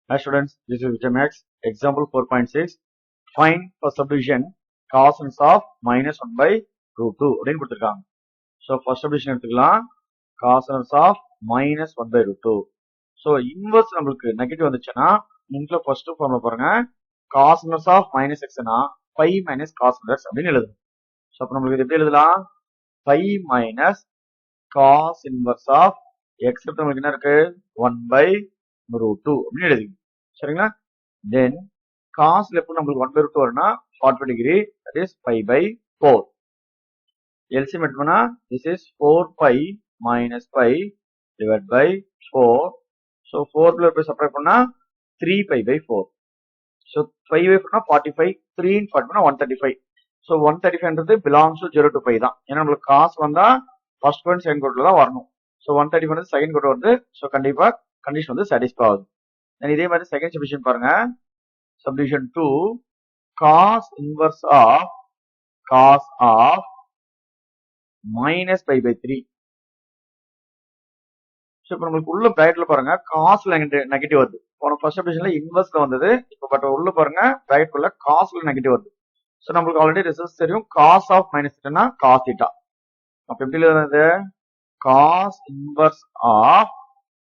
Hi students, this is Vijay Example 4.6. Find for subdivision cosines of minus 1 by root 2 அப்படின்னு கொடுத்திருக்காங்க. So first subdivision எடுத்துக்கலாம். Cosines of minus 1 by root 2. So inverse நம்மளுக்கு negative வந்துச்சுன்னா நீங்க first formula பாருங்க. Cosines of minus x னா pi minus cos x அப்படின்னு எழுதணும். So அப்ப நம்மளுக்கு இது எப்படி எழுதலாம்? Pi minus cos inverse of x நம்மளுக்கு என்ன இருக்கு? 1 by root 2 அப்படின்னு எழுதிக்கணும். சரிங்களா? Then cos எப்போ நம்மளுக்கு 1 by root 2 வரும்னா 45 degree, that is pi by 4. LCM எடுத்தோம்னா this is 4 pi minus pi divided by 4. So 4 by subtract பண்ணா 3 pi by 4. So 5 by 4 45, 3 in 40 135. So 135 ன்றது belongs to 0 to pi தான். ஏன்னா நம்மளுக்கு cos வந்தா first quadrant second quadrantல தான் வரணும். So 135 வந்து second quadrant வருது. So கண்டிப்பா condition வந்து satisfy ஆகுது. then இதே மாதிரி second subdivision பாருங்க. Subdivision 2 cos inverse of minus pi by 3. So இப்போ நம்மளுக்கு உள்ள பிராக்கெட்ல பாருங்க cosல நெகட்டிவ் வருது. போன ஃபர்ஸ்ட் சப்டிவிஷன்ல இன்வெர்ஸ்ல வந்தது. இப்போ பட் உள்ள பாருங்க பிராக்கெட்ல cosல நெகட்டிவ் வருது. சோ நம்மளுக்கு ஆல்ரெடி ரிசல்ட் தெரியும் cos of minus theta னா cos theta. அப்ப எப்படி எழுதுறது? cos inverse of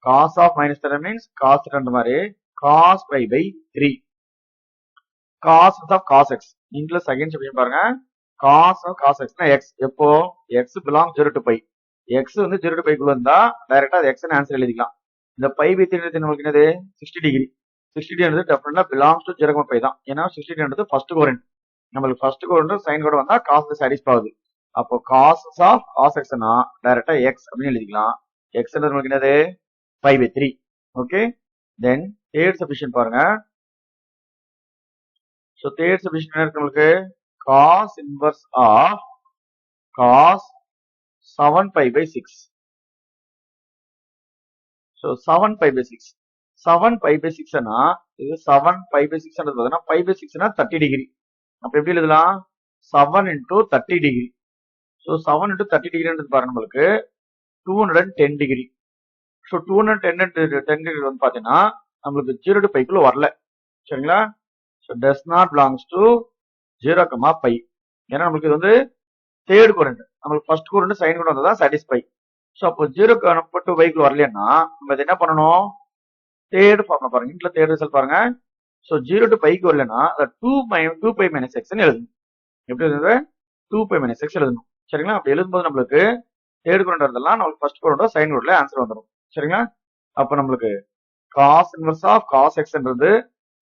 cos of minus theta means cos theta ன்ற மாதிரி cos pi by 3. cos of cos x. இன்ல செகண்ட் சப்டிவிஷன் பாருங்க cos of cos x னா x. எப்போ x belongs 0 to pi. x வந்து 0 to pi குள்ள இருந்தா டைரக்டா அது x ன்னு ஆன்சர் எழுதிக்கலாம். இந்த pi by 3 நமக்கு என்னது 60 டிகிரி. 60 டிகிரி வந்து டெஃபினட்டா belongs to 0 pi தான். ஏன்னா 60 டிகிரின்றது ஃபர்ஸ்ட் கோரண்ட். நமக்கு ஃபர்ஸ்ட் கோரண்ட் சைன் கோட வந்தா cos சாட்டிஸ்ஃபை ஆகுது. அப்போ cos of cos x னா டைரக்டா x அப்படி எழுதிக்கலாம். x ன்றது நமக்கு என்னது pi by 3. Okay? Then third subdivision பாருங்க. சோ தேர்ட் சப்டிவிஷன் என்ன இருக்கு நமக்கு? cos inverse of cos 7 pi by 6. So 7 pi by 6. 7 pi by 6 னா இது 7 pi by 6 ன்றது பார்த்தா pi by 6 னா 30 டிகிரி. அப்ப எப்படி எழுதலாம்? 7 into 30 டிகிரி. So 7 into 30 டிகிரின்றது பாருங்க நமக்கு 210 டிகிரி. So 210 டிகிரி வந்து பாத்தீங்கன்னா நமக்கு 0 to pi குள்ள வரல. சரிங்களா? So does not belongs to 0, pi. ஏன்னா நமக்கு இது வந்து தேர்ட் கோரண்ட். நமக்கு ஃபர்ஸ்ட் கோரண்ட் சைன் கோரண்ட் வந்தா சாட்டிஸ்ஃபை. சோ அப்போ 0 to pi குள்ள வரலன்னா நம்ம என்ன பண்ணணும்? தேர்ட் ஃபார்முலா பாருங்க. இன்ல தேர்ட் ரிசல்ட் பாருங்க. சோ 0 to pi க்கு வரலன்னா 2 pi minus x ன்னு எழுதணும். எப்படி எழுதுறது? 2 pi minus x எழுதணும். சரிங்களா? அப்படி எழுதும்போது நம்மளுக்கு தேர்ட் கோரண்ட் வரதெல்லாம் நமக்கு ஃபர்ஸ்ட் கோரண்ட் சைன் கோரண்ட்ல ஆன்சர் வந்துரும். சரிங்களா? அப்ப நம்மளுக்கு cos inverse of cos x ன்றது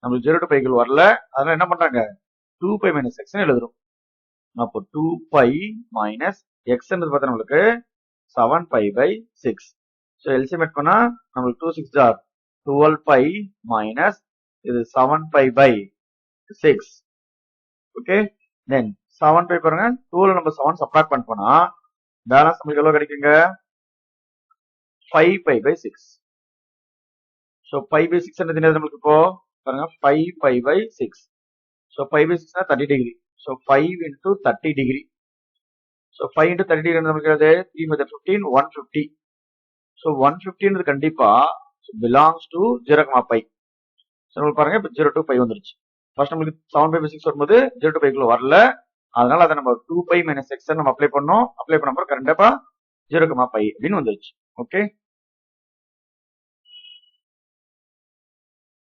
நமக்கு 0 to pi குள்ள வரல. அதனால என்ன பண்றாங்க? 2 pi minus x ன்னு எழுதுறோம். அப்போ 2 pi minus x ன்றது பார்த்தா நமக்கு 7 pi by 6. So LCM பண்ணா நமக்கு 2 6 are 12 pi minus இது 7 pi by 6. Okay? Then 7 pi பாருங்க 2ல நம்ம 7 சப்ட்ராக்ட் பண்ணோம்னா பேலன்ஸ் நமக்கு எவ்வளவு கிடைக்குங்க? 5 pi by 6. So pi by 6 ன்றது என்னது நமக்கு இப்போ பாருங்க 5 pi by 6. So 5 by 6 னா 30 degree. So 5 into 30 degree. So 5 into 30 degree நமக்கு எது? 3 by 15 150. So 150 ன்றது கண்டிப்பா belongs to 0, pi. So நமக்கு பாருங்க இப்ப 0 to pi வந்துருச்சு. ஃபர்ஸ்ட் நமக்கு 7 pi by 6 வரும்போது 0 to pi குள்ள வரல. அதனால அதை நம்ம 2 pi minus x நம்ம அப்ளை பண்ணோம். அப்ளை பண்ண அப்புறம் கண்டிப்பா 0, pi அப்படின்னு வந்துருச்சு. ஓகே?